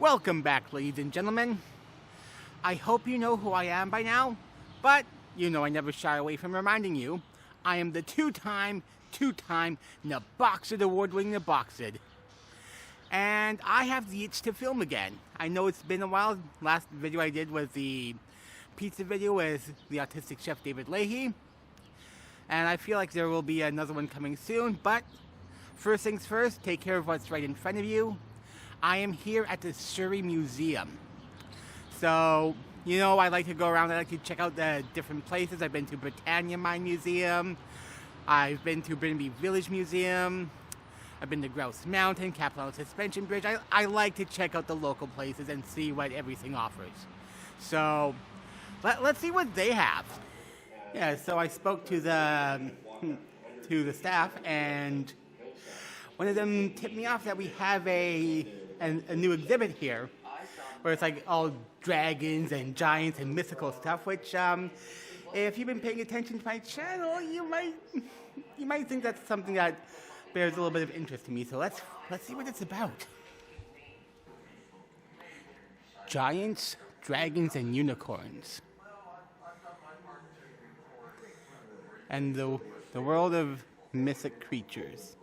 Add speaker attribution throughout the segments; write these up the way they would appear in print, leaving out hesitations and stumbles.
Speaker 1: Welcome back, ladies and gentlemen. I hope you know who I am by now, but you know I never shy away from reminding you. I am the two-time Nebocsid award-winning Nebocsid. And I have the itch to film again. I know it's been a while. Last video I did was the pizza video with the autistic chef David Leahy. And I feel like there will be another one coming soon, but first things first, take care of what's right in front of you. I am here at the Surrey Museum. So, you know, I like to go around, I like to check out the different places. I've been to Britannia Mine Museum, I've been to Burnaby Village Museum, I've been to Grouse Mountain, Capitol Suspension Bridge. I like to check out the local places and see what everything offers. So, let's see what they have. Yeah, so I spoke to the staff, and one of them tipped me off that we have a new exhibit here, where it's like all dragons and giants and mythical stuff, which, if you've been paying attention to my channel, you might think that's something that bears a little bit of interest to me. So let's see what it's about. Giants, dragons, and unicorns. And the world of mythic creatures.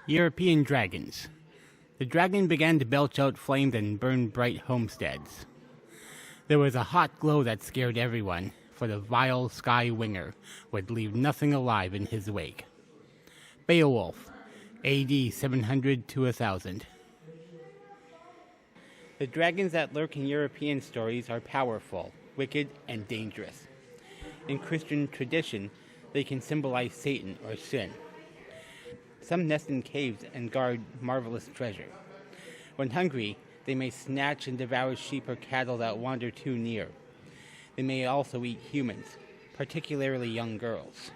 Speaker 1: European dragons. The dragon began to belch out flames and burn bright homesteads. There was a hot glow that scared everyone, for the vile sky winger would leave nothing alive in his wake. Beowulf, AD 700 to 1000. The dragons that lurk in European stories are powerful, wicked, and dangerous. In Christian tradition, they can symbolize Satan or sin. Some nest in caves and guard marvelous treasure. When hungry, they may snatch and devour sheep or cattle that wander too near. They may also eat humans, particularly young girls.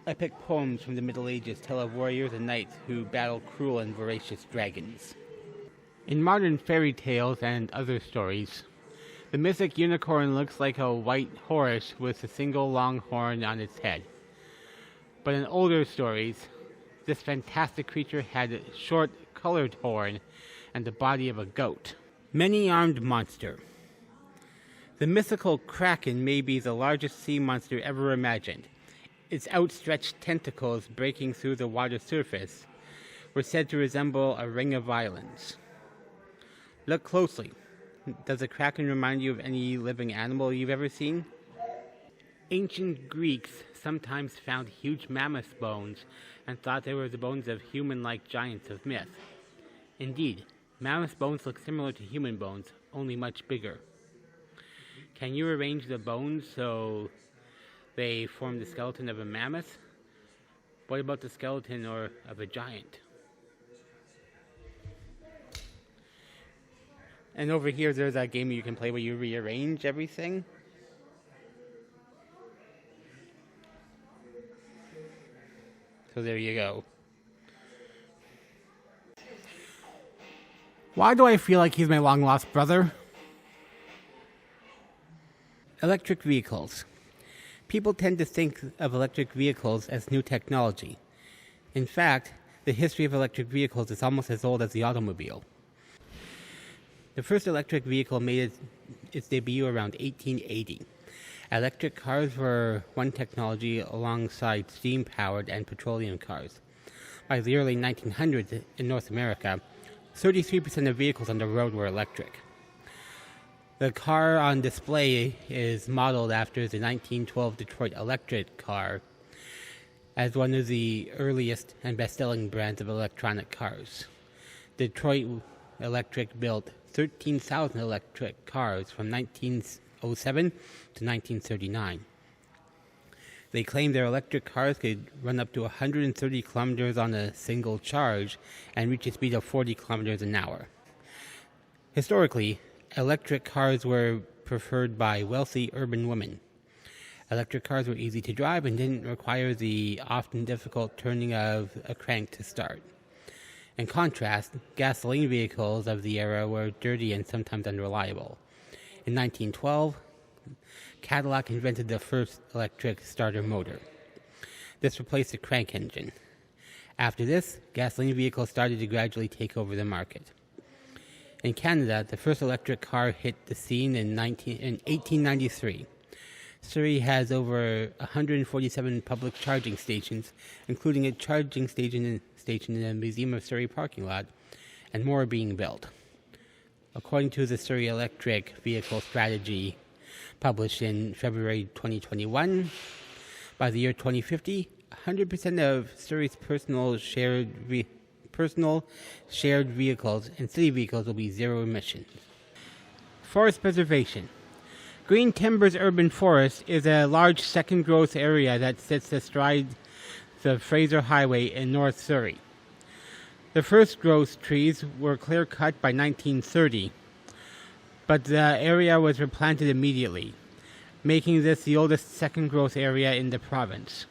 Speaker 1: Epic poems from the Middle Ages tell of warriors and knights who battle cruel and voracious dragons. In modern fairy tales and other stories, the mythic unicorn looks like a white horse with a single long horn on its head. But in older stories, this fantastic creature had a short, colored horn and the body of a goat. Many-armed monster. The mythical kraken may be the largest sea monster ever imagined. Its outstretched tentacles breaking through the water surface were said to resemble a ring of islands. Look closely. Does a kraken remind you of any living animal you've ever seen? Ancient Greeks sometimes found huge mammoth bones and thought they were the bones of human-like giants of myth. Indeed, mammoth bones look similar to human bones, only much bigger. Can you arrange the bones so they form the skeleton of a mammoth? What about the skeleton of a giant? And over here there's that game you can play where you rearrange everything. So there you go. Why do I feel like he's my long-lost brother? Electric vehicles. People tend to think of electric vehicles as new technology. In fact, the history of electric vehicles is almost as old as the automobile. The first electric vehicle made its debut around 1880. Electric cars were one technology alongside steam-powered and petroleum cars. By the early 1900s in North America, 33% of vehicles on the road were electric. The car on display is modeled after the 1912 Detroit electric car as one of the earliest and best-selling brands of electronic cars. Detroit Electric built 13,000 electric cars from 1907 to 1939. They claimed their electric cars could run up to 130 kilometers on a single charge and reach a speed of 40 kilometers an hour. Historically, electric cars were preferred by wealthy urban women. Electric cars were easy to drive and didn't require the often difficult turning of a crank to start. In contrast, gasoline vehicles of the era were dirty and sometimes unreliable. In 1912, Cadillac invented the first electric starter motor. This replaced the crank engine. After this, gasoline vehicles started to gradually take over the market. In Canada, the first electric car hit the scene in 1893. Surrey has over 147 public charging stations, including a charging station in the Museum of Surrey parking lot, and more are being built. According to the Surrey Electric Vehicle Strategy published in February 2021, by the year 2050, 100% of Surrey's personal shared vehicles and city vehicles will be zero emissions. Forest preservation. Green Timbers Urban Forest is a large second growth area that sits astride the Fraser Highway in North Surrey. The first growth trees were clear cut by 1930, but the area was replanted immediately, making this the oldest second growth area in the province.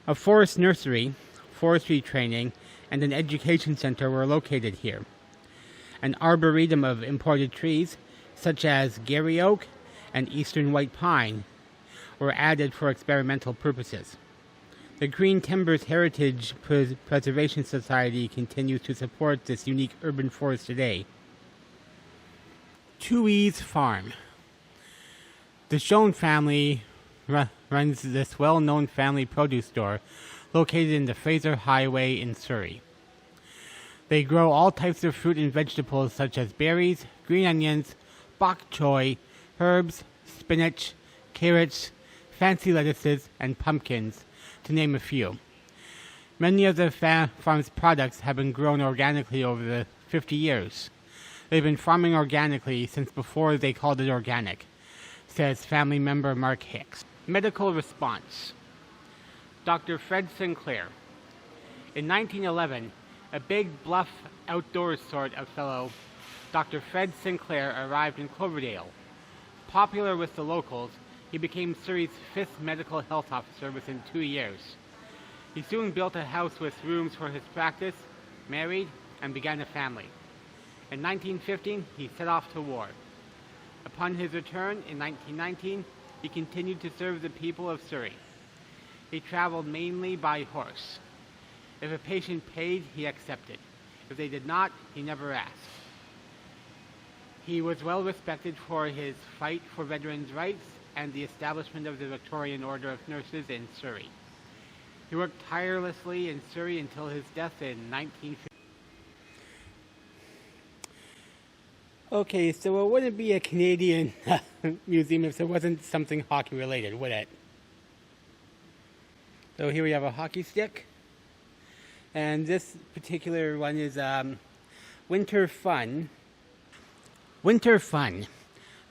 Speaker 1: A forest nursery, forestry training, and an education center were located here. An arboretum of imported trees, such as Gary Oak and Eastern White Pine, were added for experimental purposes. The Green Timbers Heritage Preservation Society continues to support this unique urban forest today. Tui's Farm. The Schoen family runs this well-known family produce store located in the Fraser Highway in Surrey. They grow all types of fruit and vegetables such as berries, green onions, bok choy, herbs, spinach, carrots, fancy lettuces, and pumpkins, to name a few. Many of the farm's products have been grown organically over the 50 years. They've been farming organically since before they called it organic, says family member Mark Hicks. Medical response. Dr. Fred Sinclair. In 1911, a big, bluff, outdoors sort of fellow, Dr. Fred Sinclair, arrived in Cloverdale. Popular with the locals, he became Surrey's 5th medical health officer within 2 years. He soon built a house with rooms for his practice, married, and began a family. In 1915, he set off to war. Upon his return in 1919, he continued to serve the people of Surrey. He traveled mainly by horse. If a patient paid, he accepted. If they did not, he never asked. He was well respected for his fight for veterans' rights and the establishment of the Victorian Order of Nurses in Surrey. He worked tirelessly in Surrey until his death in 1950. Okay, so it wouldn't be a Canadian museum if it wasn't something hockey related, would it? So here we have a hockey stick. And this particular one is Winter Fun. Winter Fun.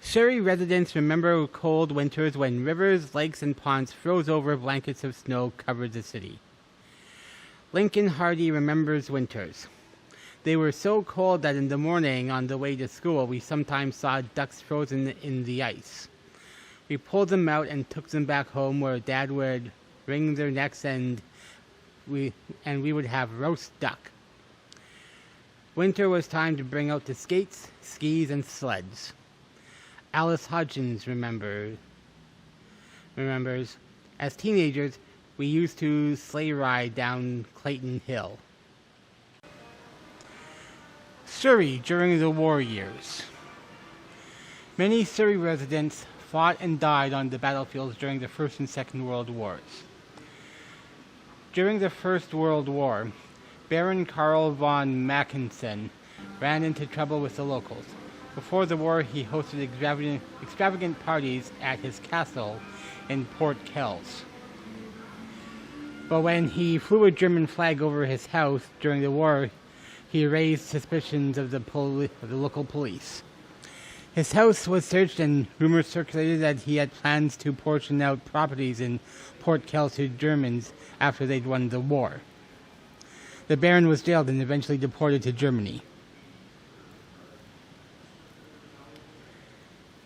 Speaker 1: Surrey residents remember cold winters when rivers, lakes, and ponds froze over, blankets of snow covered the city. Lincoln Hardy remembers winters. They were so cold that in the morning on the way to school we sometimes saw ducks frozen in the ice. We pulled them out and took them back home where Dad would wring their necks and we would have roast duck. Winter was time to bring out the skates, skis, and sleds. Alice Hodgins remembers, as teenagers, we used to sleigh ride down Clayton Hill. Surrey during the war years. Many Surrey residents fought and died on the battlefields during the First and Second World Wars. During the First World War, Baron Karl von Mackensen ran into trouble with the locals. Before the war, he hosted extravagant parties at his castle in Port Kells. But when he flew a German flag over his house during the war, he raised suspicions of the local police. His house was searched and rumors circulated that he had plans to portion out properties in Port Kells to Germans after they'd won the war. The Baron was jailed and eventually deported to Germany.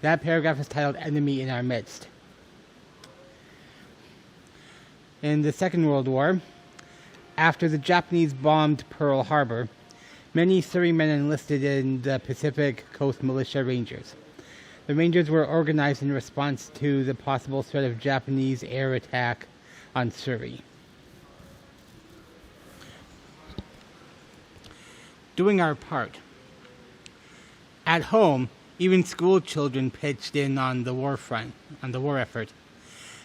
Speaker 1: That paragraph is titled Enemy in Our Midst. In the Second World War, after the Japanese bombed Pearl Harbor, many Surrey men enlisted in the Pacific Coast Militia Rangers. The Rangers were organized in response to the possible threat of Japanese air attack on Surrey. Doing our part. At home, even school children pitched in on the war effort.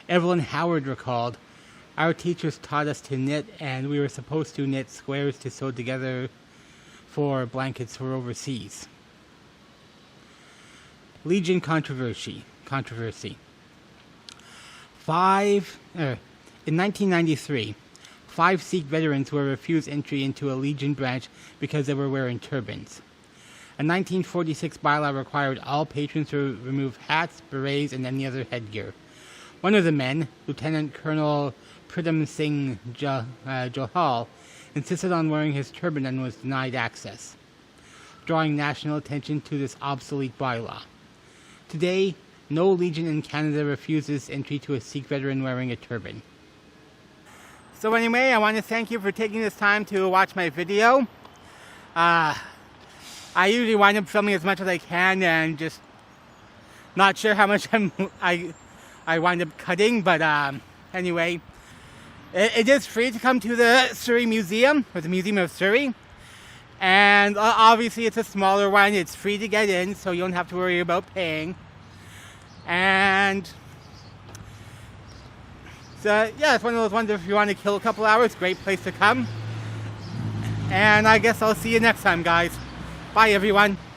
Speaker 1: Evelyn Howard recalled, "Our teachers taught us to knit, and we were supposed to knit squares to sew together for blankets for overseas." Legion controversy. In 1993, 5 Sikh veterans were refused entry into a Legion branch because they were wearing turbans. A 1946 bylaw required all patrons to remove hats, berets, and any other headgear. One of the men, Lieutenant Colonel Pritam Singh Johal, insisted on wearing his turban and was denied access, drawing national attention to this obsolete bylaw. Today, no Legion in Canada refuses entry to a Sikh veteran wearing a turban. So anyway, I want to thank you for taking this time to watch my video. I usually wind up filming as much as I can and just not sure how much I wind up cutting, but anyway, it is free to come to the Surrey Museum, or the Museum of Surrey, and obviously it's a smaller one. It's free to get in, so you don't have to worry about paying. And so yeah, it's one of those ones if you want to kill a couple hours, great place to come. And I guess I'll see you next time, guys. Bye, everyone.